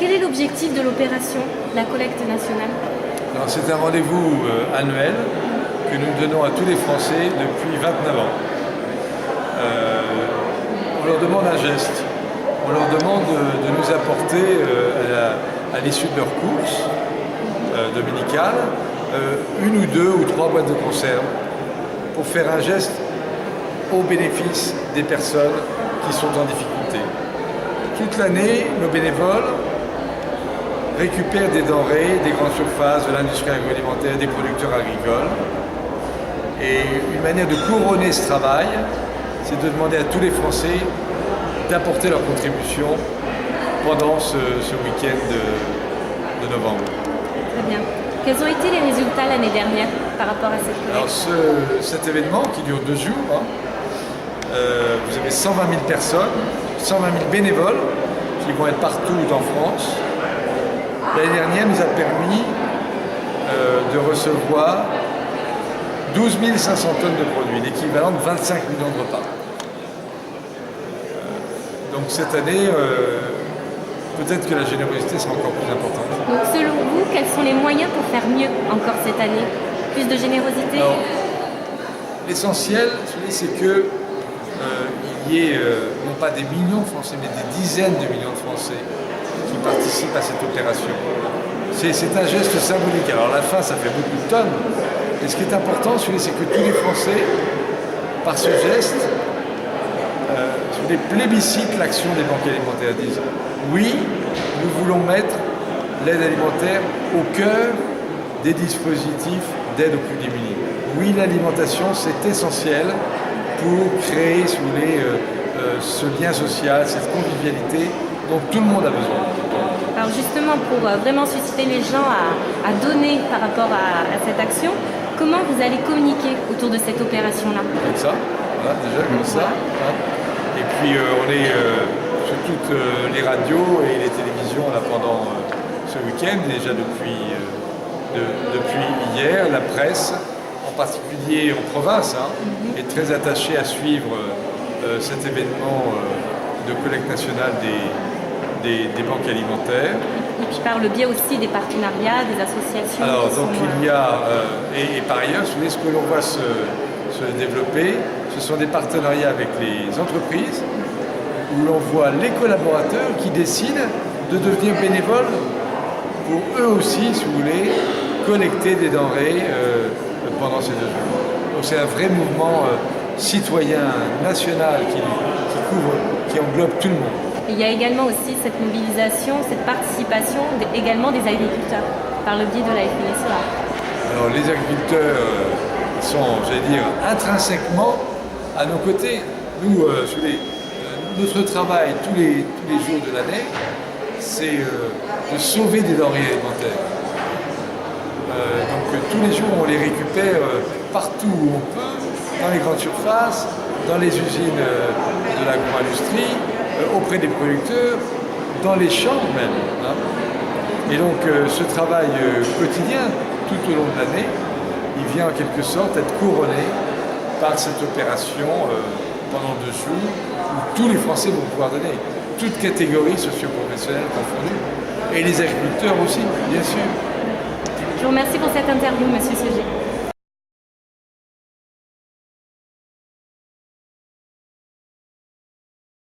Quel est l'objectif de l'opération, la collecte nationale? C'est un rendez-vous annuel que nous donnons à tous les Français depuis 29 ans. On leur demande un geste. On leur demande de nous apporter à l'issue de leur course dominicale une ou deux ou trois boîtes de conserve pour faire un geste au bénéfice des personnes qui sont en difficulté. Toute l'année, nos bénévoles récupèrent des denrées, des grandes surfaces, de l'industrie agroalimentaire, des producteurs agricoles. Et une manière de couronner ce travail, c'est de demander à tous les Français d'apporter leur contribution pendant ce week-end de novembre. Très bien. Quels ont été les résultats l'année dernière par rapport à cette collecte? Alors cet événement qui dure 2 jours, vous avez 120 000 personnes, 120 000 bénévoles qui vont être partout en France. L'année dernière nous a permis de recevoir 12 500 tonnes de produits, l'équivalent de 25 millions de repas. Donc cette année, peut-être que la générosité sera encore plus importante. Donc selon vous, quels sont les moyens pour faire mieux encore cette année? Plus de générosité? L'essentiel, c'est qu'il y ait non pas des millions de Français, mais des dizaines de millions de Français qui participent à cette opération. C'est un geste symbolique. Alors à la fin, ça fait beaucoup de tonnes. Et ce qui est important, c'est que tous les Français, par ce geste, plébiscitent l'action des banques alimentaires, disent oui, nous voulons mettre l'aide alimentaire au cœur des dispositifs d'aide aux plus démunis. Oui, l'alimentation, c'est essentiel pour créer, si vous voulez, ce lien social, cette convivialité dont tout le monde a besoin. Alors justement, pour vraiment susciter les gens à donner par rapport à cette action, comment vous allez communiquer autour de cette opération-là? Comme ça, voilà, déjà comme ça. Et puis on est sur toutes les radios et les télévisions là, pendant ce week-end, déjà depuis hier. La presse, en particulier en province, est très attachée à suivre cet événement de collecte nationale des banques alimentaires. Et puis par le biais aussi des partenariats, des associations. Alors donc il y a, et par ailleurs, ce que l'on voit se développer, ce sont des partenariats avec les entreprises où l'on voit les collaborateurs qui décident de devenir bénévoles pour eux aussi, si vous voulez, collecter des denrées pendant ces 2 jours. Donc c'est un vrai mouvement citoyen national qui englobe tout le monde. Il y a également aussi cette mobilisation, cette participation également des agriculteurs par le biais de la FNSEA. Alors les agriculteurs sont, j'allais dire, intrinsèquement à nos côtés. Nous, notre travail tous les jours de l'année, c'est de sauver des denrées alimentaires. Donc tous les jours, on les récupère partout où on peut, dans les grandes surfaces, dans les usines de l'agro-industrie, auprès des producteurs, dans les champs même. Et donc ce travail quotidien, tout au long de l'année, il vient en quelque sorte être couronné par cette opération pendant 2 jours où tous les Français vont pouvoir donner, toutes catégories socio-professionnelles confondues, et les agriculteurs aussi, bien sûr. Je vous remercie pour cette interview, Monsieur Seger.